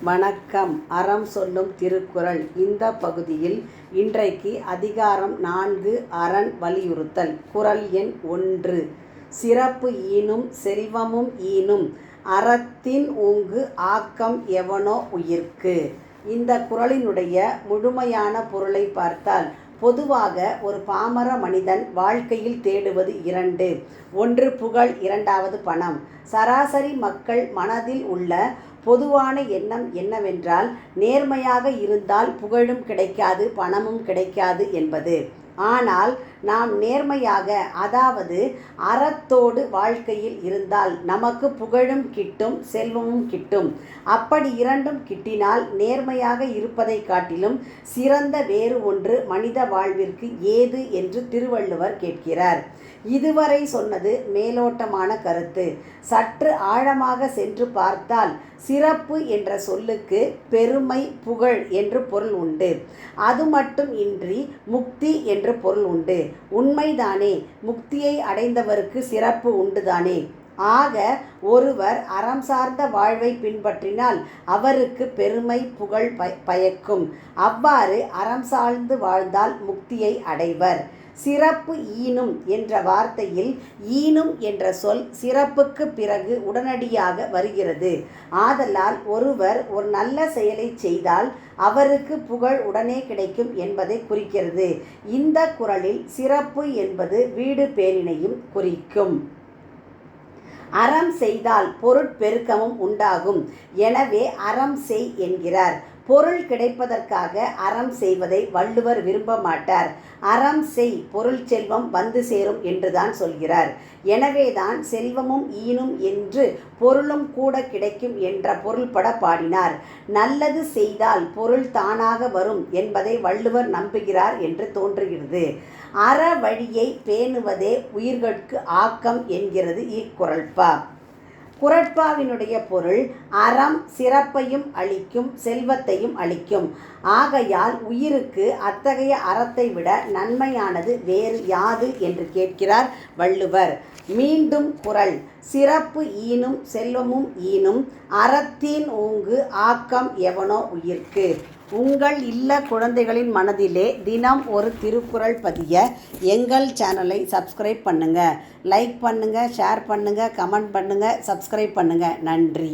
வணக்கம். அறம் சொல்லும் திருக்குறள். இந்த பகுதியில் இன்றைக்கு அதிகாரம் 4 அரண் வலியுறுத்தல். குறள் எண் 1. சிறப்பு ஈனும் செல்வமும் ஈனும் அறத்தின் ஊங்கு ஆக்கம் எவனோ உயிர்க்கு. இந்த குறளினுடைய முழுமையான பொருளை பார்த்தால், பொதுவாக ஒரு பாமர மனிதன் வாழ்க்கையில் தேடுவது 2. ஒன்று புகழ், இரண்டாவது பணம். சராசரி மக்கள் மனதில் உள்ள பொதுவான எண்ணம் என்னவென்றால், நேர்மையாக இருந்தால் புகழும் கிடைக்காது, பணமும் கிடைக்காது என்பது. ஆனால் நாம் நேர்மையாக, அதாவது அறத்தோடு வாழ்க்கையில் இருந்தால் நமக்கு புகழும் கிட்டும், செல்வமும் கிட்டும். அப்படி இரண்டும் கிட்டினால் நேர்மையாக இருப்பதை காட்டிலும் சிறந்த வேறு ஒன்று மனித வாழ்விற்கு ஏது என்று திருவள்ளுவர் கேட்கிறார். இதுவரை சொன்னது மேலோட்டமான கருத்து. சற்று ஆழமாக சென்று பார்த்தால், சிறப்பு என்ற சொல்லுக்கு பெருமை, புகழ் என்று பொருள் உண்டு. அது மட்டும் இன்றி முக்தி என்று பொருள் உண்டு. உண்மைதானே? முக்தியை அடைந்தவருக்கு சிறப்பு உண்டுதானே? ஆக ஒருவர் அறம் சார்ந்த வாழ்வை பின்பற்றினால் அவருக்கு பெருமை, புகழ் பயக்கும். அவ்வாறு அறம் சார்ந்து வாழ்ந்தால் முக்தியை அடைவர். சிறப்பு ஈனும் என்ற வார்த்தையில் ஈனும் என்ற சொல் சிறப்புக்கு பிறகு உடனடியாக வருகிறது. ஆதலால் ஒருவர் ஒரு நல்ல செயலை செய்தால் அவருக்கு புகழ் உடனே கிடைக்கும் என்பதை குறிக்கிறது. இந்த குறளில் சிறப்பு என்பது வீடு பேரினையும் குறிக்கும். அறம் செய்தால் பொருட்பெருக்கமும் உண்டாகும். எனவே அறம் செய் என்கிறார். பொருள் கிடைப்பதற்காக அறம் செய்வதை வள்ளுவர் விரும்ப மாட்டார். அறம் செய், பொருள் செல்வம் வந்து சேரும் என்றுதான் சொல்கிறார். எனவேதான் செல்வமும் ஈனும் என்று பொருளும் கூட கிடைக்கும் என்ற பொருள்பட பாடினார். நல்லது செய்தால் பொருள் தானாக வரும் என்பதை வள்ளுவர் நம்புகிறார் என்று தோன்றுகிறது. அற வழியை பேணுவதே உயிர்கட்கு ஆக்கம் என்கிறது இக்குறள்பா. குறட்பாவினுடைய பொருள், அறம் சிறப்பையும் அளிக்கும், செல்வத்தையும் அளிக்கும். ஆகையால் உயிருக்கு அத்தகைய அறத்தை விட நன்மையானது வேறு யாது என்று கேட்கிறார் வள்ளுவர். மீண்டும் குறள். சிறப்பு ஈனும் செல்வமும் ஈனும் அறத்தின் ஊங்கு ஆக்கம் எவனோ உயிர்க்கு. உங்கள் இல்ல குழந்தைகளின் மனதிலே தினம் ஒரு திருக்குறள் பதிய எங்கள் சேனலை சப்ஸ்கிரைப் பண்ணுங்கள். லைக் பண்ணுங்கள், ஷேர் பண்ணுங்கள், கமெண்ட் பண்ணுங்கள், சப்ஸ்கிரைப் பண்ணுங்கள். நன்றி.